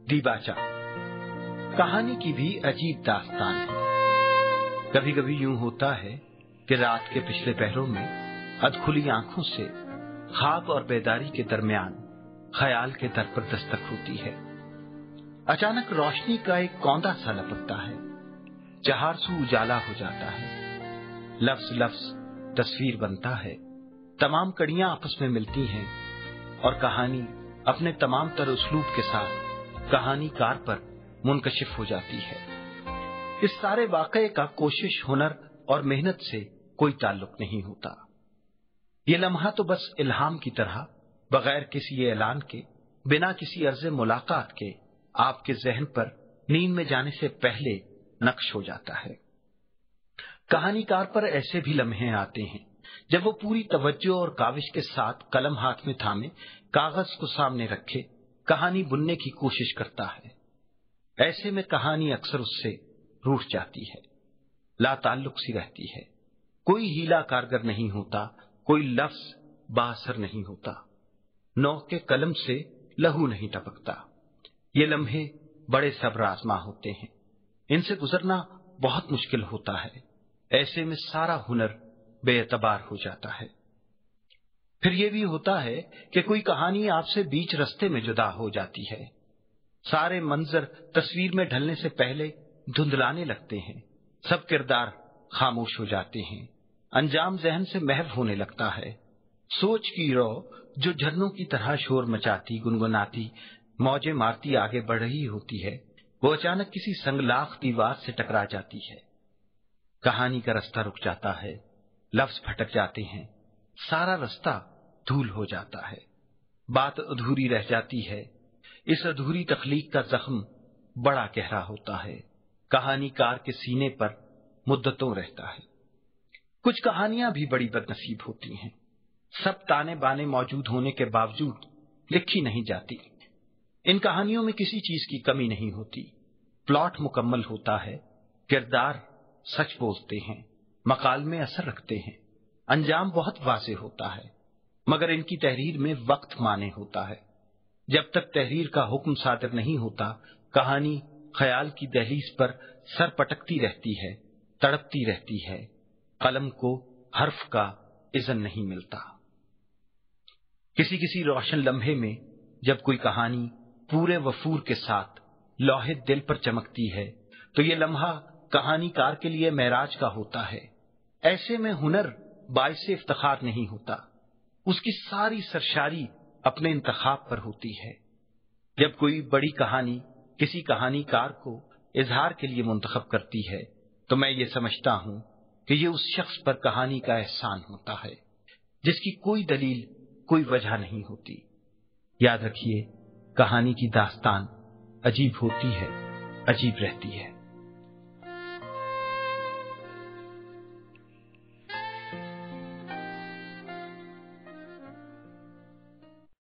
دیباچہ کہانی کی بھی عجیب داستان ہے۔ کبھی کبھی یوں ہوتا ہے کہ رات کے پچھلے پہروں میں ادکھلی آنکھوں سے خواب اور بیداری کے درمیان خیال کے در پر دستک ہوتی ہے۔ اچانک روشنی کا ایک کوندا سا لپکتا ہے، چہار سو اجالا ہو جاتا ہے، لفظ لفظ تصویر بنتا ہے، تمام کڑیاں آپس میں ملتی ہیں اور کہانی اپنے تمام تر اسلوب کے ساتھ کہانی کار پر منکشف ہو جاتی ہے۔ اس سارے واقعے کا کوشش، ہنر اور محنت سے کوئی تعلق نہیں ہوتا۔ یہ لمحہ تو بس الہام کی طرح بغیر کسی اعلان کے، بنا کسی عرض ملاقات کے آپ کے ذہن پر نیند میں جانے سے پہلے نقش ہو جاتا ہے۔ کہانی کار پر ایسے بھی لمحے آتے ہیں جب وہ پوری توجہ اور کاوش کے ساتھ قلم ہاتھ میں تھامے، کاغذ کو سامنے رکھے کہانی بننے کی کوشش کرتا ہے۔ ایسے میں کہانی اکثر اس سے روٹھ جاتی ہے، لا تعلق سی رہتی ہے، کوئی ہیلا کارگر نہیں ہوتا، کوئی لفظ بااثر نہیں ہوتا، نوح کے قلم سے لہو نہیں ٹپکتا۔ یہ لمحے بڑے صبر آزما ہوتے ہیں، ان سے گزرنا بہت مشکل ہوتا ہے۔ ایسے میں سارا ہنر بے اعتبار ہو جاتا ہے۔ پھر یہ بھی ہوتا ہے کہ کوئی کہانی آپ سے بیچ رستے میں جدا ہو جاتی ہے، سارے منظر تصویر میں ڈھلنے سے پہلے دھندلانے لگتے ہیں، سب کردار خاموش ہو جاتے ہیں، انجام ذہن سے محو ہونے لگتا ہے۔ سوچ کی رو جو جھرنوں کی طرح شور مچاتی، گنگناتی، موجیں مارتی آگے بڑھ رہی ہوتی ہے، وہ اچانک کسی سنگلاخ دیوار سے ٹکرا جاتی ہے۔ کہانی کا رستہ رک جاتا ہے، لفظ پھٹک جاتے ہیں، سارا رستہ دھول ہو جاتا ہے، بات ادھوری رہ جاتی ہے۔ اس ادھوری تخلیق کا زخم بڑا گہرا ہوتا ہے، کہانی کار کے سینے پر مدتوں رہتا ہے۔ کچھ کہانیاں بھی بڑی بد نصیب ہوتی ہیں، سب تانے بانے موجود ہونے کے باوجود لکھی نہیں جاتی۔ ان کہانیوں میں کسی چیز کی کمی نہیں ہوتی، پلاٹ مکمل ہوتا ہے، کردار سچ بولتے ہیں، مکالمے اثر رکھتے ہیں، انجام بہت واضح ہوتا ہے، مگر ان کی تحریر میں وقت مانے ہوتا ہے۔ جب تک تحریر کا حکم صادر نہیں ہوتا، کہانی خیال کی دہلیز پر سر پٹکتی رہتی ہے، تڑپتی رہتی ہے، قلم کو حرف کا اذن نہیں ملتا۔ کسی روشن لمحے میں جب کوئی کہانی پورے وفور کے ساتھ لوح دل پر چمکتی ہے تو یہ لمحہ کہانی کار کے لیے معراج کا ہوتا ہے۔ ایسے میں ہنر باعث افتخار نہیں ہوتا، اس کی ساری سرشاری اپنے انتخاب پر ہوتی ہے۔ جب کوئی بڑی کہانی کسی کہانی کار کو اظہار کے لیے منتخب کرتی ہے تو میں یہ سمجھتا ہوں کہ یہ اس شخص پر کہانی کا احسان ہوتا ہے جس کی کوئی دلیل، کوئی وجہ نہیں ہوتی۔ یاد رکھیے، کہانی کی داستان عجیب ہوتی ہے، عجیب رہتی ہے۔